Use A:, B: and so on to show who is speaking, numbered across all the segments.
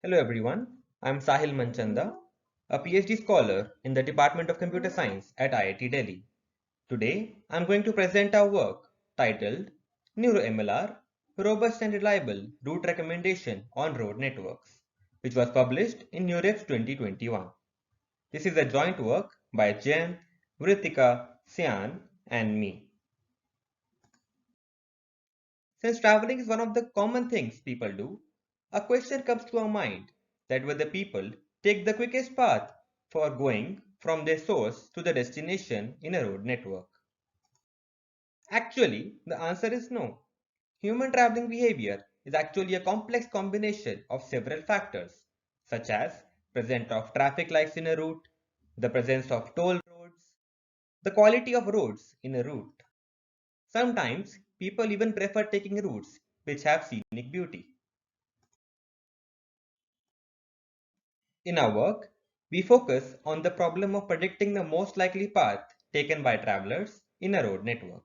A: Hello everyone, I'm Sahil Manchanda, a PhD scholar in the Department of Computer Science at IIT Delhi. Today, I'm going to present our work titled NeuroMLR, Robust and Reliable Route Recommendation on Road Networks, which was published in NeurIPS 2021. This is a joint work by Jain, Vrittika, Sayan, and me. Since traveling is one of the common things people do, a question comes to our mind that whether people take the quickest path for going from their source to the destination in a road network. Actually, the answer is no. Human traveling behavior is actually a complex combination of several factors, such as presence of traffic lights in a route, the presence of toll roads, the quality of roads in a route. Sometimes people even prefer taking routes which have scenic beauty. In our work, we focus on the problem of predicting the most likely path taken by travelers in a road network.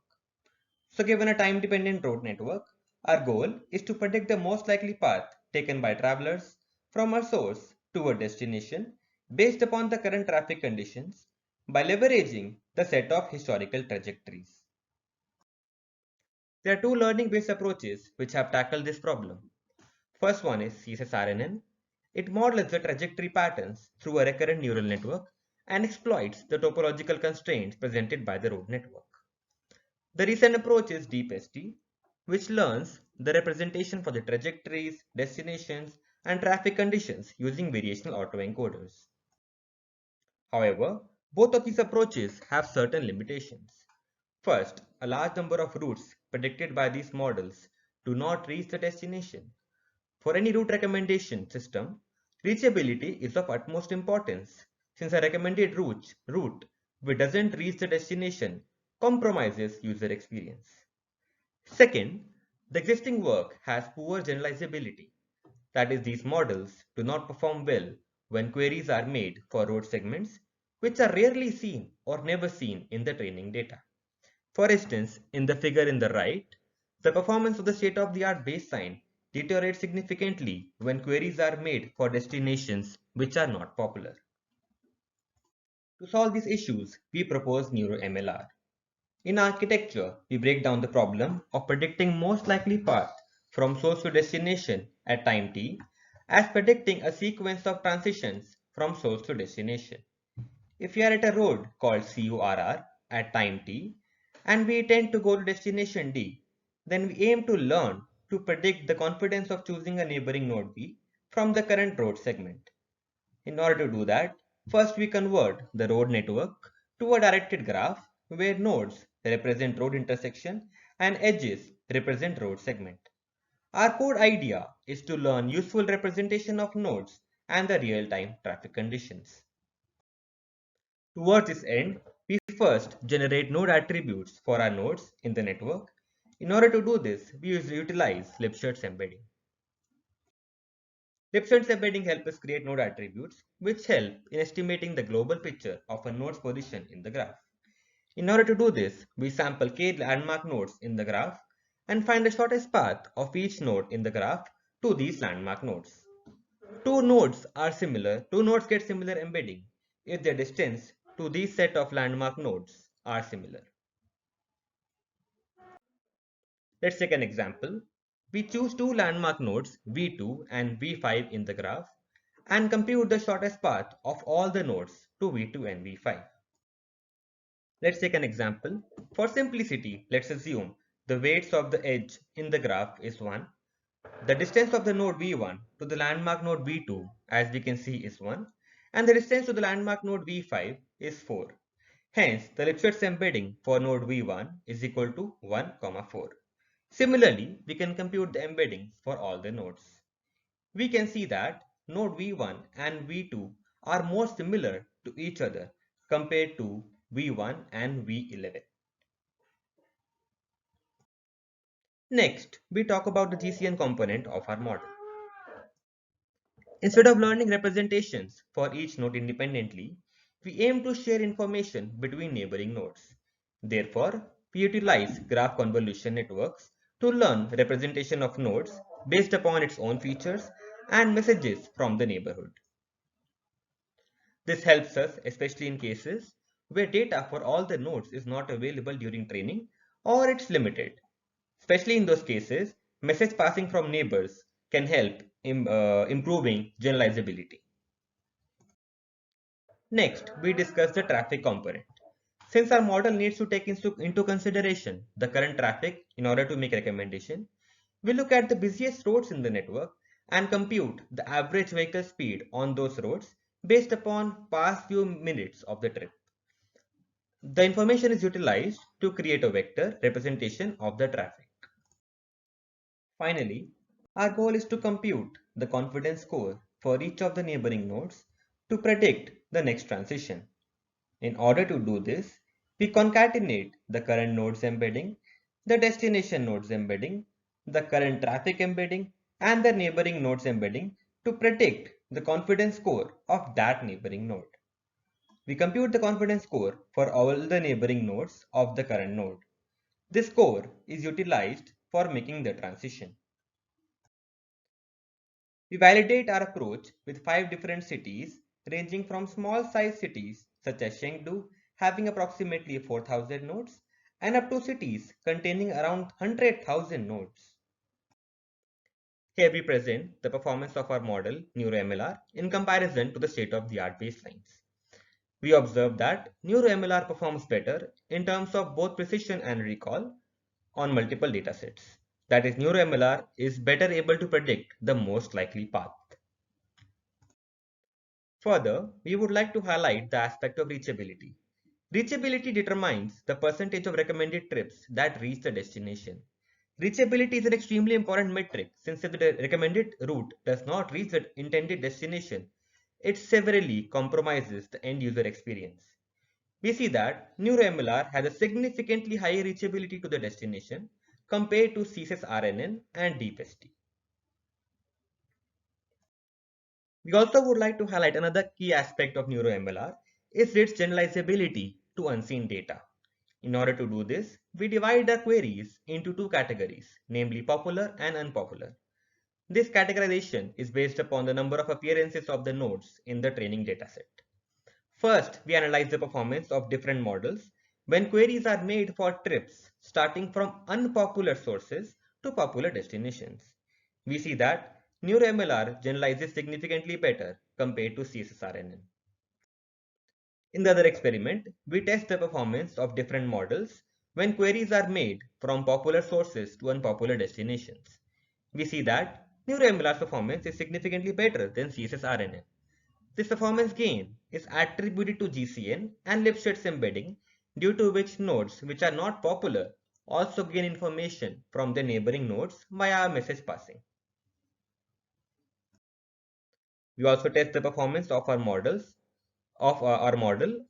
A: So given a time-dependent road network, our goal is to predict the most likely path taken by travelers from our source to a destination based upon the current traffic conditions by leveraging the set of historical trajectories. There are two learning-based approaches which have tackled this problem. First one is CSSRNN. It models the trajectory patterns through a recurrent neural network and exploits the topological constraints presented by the road network. The recent approach is DeepST, which learns the representation for the trajectories, destinations, and traffic conditions using variational autoencoders. However, both of these approaches have certain limitations. First, a large number of routes predicted by these models do not reach the destination. For any route recommendation system, reachability is of utmost importance since a recommended route which doesn't reach the destination compromises user experience. Second, the existing work has poor generalizability. That is, these models do not perform well when queries are made for road segments which are rarely seen or never seen in the training data. For instance, in the figure in the right, the performance of the state-of-the-art baseline deteriorates significantly when queries are made for destinations which are not popular. To solve these issues, we propose NeuroMLR. In architecture, we break down the problem of predicting most likely path from source to destination at time t as predicting a sequence of transitions from source to destination. If we are at a road called CURR at time t and we intend to go to destination D, then we aim to learn to predict the confidence of choosing a neighboring node B from the current road segment. In order to do that, first we convert the road network to a directed graph where nodes represent road intersection and edges represent road segment. Our core idea is to learn useful representation of nodes and the real-time traffic conditions. Towards this end, we first generate node attributes for our nodes in the network. In order to do this, we utilize Lipschutz embedding. Lipschutz embedding helps us create node attributes which help in estimating the global picture of a node's position in the graph. In order to do this, we sample k landmark nodes in the graph and find the shortest path of each node in the graph to these landmark nodes. Two nodes get similar embedding if their distance to these set of landmark nodes are similar. Let's take an example. We choose two landmark nodes V2 and V5 in the graph and compute the shortest path of all the nodes to V2 and V5. Let's take an example. For simplicity, let's assume the weights of the edge in the graph is 1. The distance of the node V1 to the landmark node V2, as we can see, is 1, and the distance to the landmark node V5 is 4. Hence, the Lipschutz embedding for node V1 is equal to 1, 4. Similarly, we can compute the embeddings for all the nodes. We can see that node V1 and V2 are more similar to each other compared to V1 and V11. Next, we talk about the GCN component of our model. Instead of learning representations for each node independently, we aim to share information between neighboring nodes. Therefore, we utilize graph convolution networks to learn representation of nodes based upon its own features and messages from the neighborhood. This helps us especially in cases where data for all the nodes is not available during training or it's limited. Especially in those cases, message passing from neighbors can help in improving generalizability. Next, we discuss the traffic component. Since our model needs to take into consideration the current traffic in order to make recommendation, we look at the busiest roads in the network and compute the average vehicle speed on those roads based upon past few minutes of the trip. The information is utilized to create a vector representation of the traffic. Finally, our goal is to compute the confidence score for each of the neighboring nodes to predict the next transition. In order to do this, we concatenate the current node's embedding, the destination node's embedding, the current traffic embedding, and the neighboring node's embedding to predict the confidence score of that neighboring node. We compute the confidence score for all the neighboring nodes of the current node. This score is utilized for making the transition. We validate our approach with 5 different cities ranging from small size cities such as Chengdu having approximately 4,000 nodes and up to cities containing around 100,000 nodes. Here we present the performance of our model NeuroMLR in comparison to the state-of-the-art baselines. We observe that NeuroMLR performs better in terms of both precision and recall on multiple datasets. That is, NeuroMLR is better able to predict the most likely path. Further, we would like to highlight the aspect of reachability. Reachability determines the percentage of recommended trips that reach the destination. Reachability is an extremely important metric since if the recommended route does not reach the intended destination, it severely compromises the end user experience. We see that NeuroMLR has a significantly higher reachability to the destination compared to CSS-RNN and DeepST. We also would like to highlight another key aspect of NeuroMLR is its generalizability to unseen data. In order to do this, we divide our queries into two categories, namely popular and unpopular. This categorization is based upon the number of appearances of the nodes in the training dataset. First, we analyze the performance of different models when queries are made for trips starting from unpopular sources to popular destinations. We see that NeuroMLR generalizes significantly better compared to CSSRNN. In the other experiment, we test the performance of different models when queries are made from popular sources to unpopular destinations. We see that NeuroMLR's performance is significantly better than CSSRNN. This performance gain is attributed to GCN and Lipschitz embedding, due to which nodes which are not popular also gain information from the neighboring nodes via message passing. We also test the performance of our model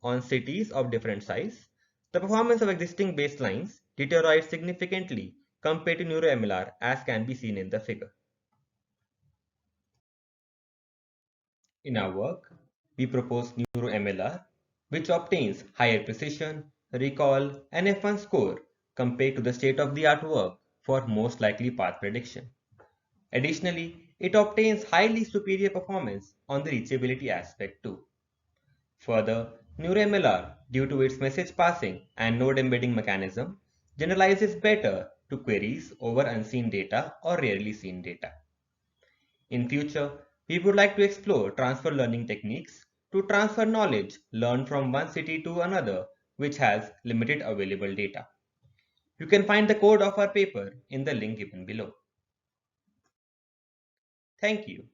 A: on cities of different size. The performance of existing baselines deteriorates significantly compared to NeuroMLR, as can be seen in the figure. In our work, we propose NeuroMLR, which obtains higher precision, recall, and F1 score compared to the state-of-the-art work for most likely path prediction. Additionally, it obtains highly superior performance on the reachability aspect too. Further, NeuroMLR, due to its message passing and node embedding mechanism, generalizes better to queries over unseen data or rarely seen data. In future, we would like to explore transfer learning techniques to transfer knowledge learned from one city to another which has limited available data. You can find the code of our paper in the link given below. Thank you.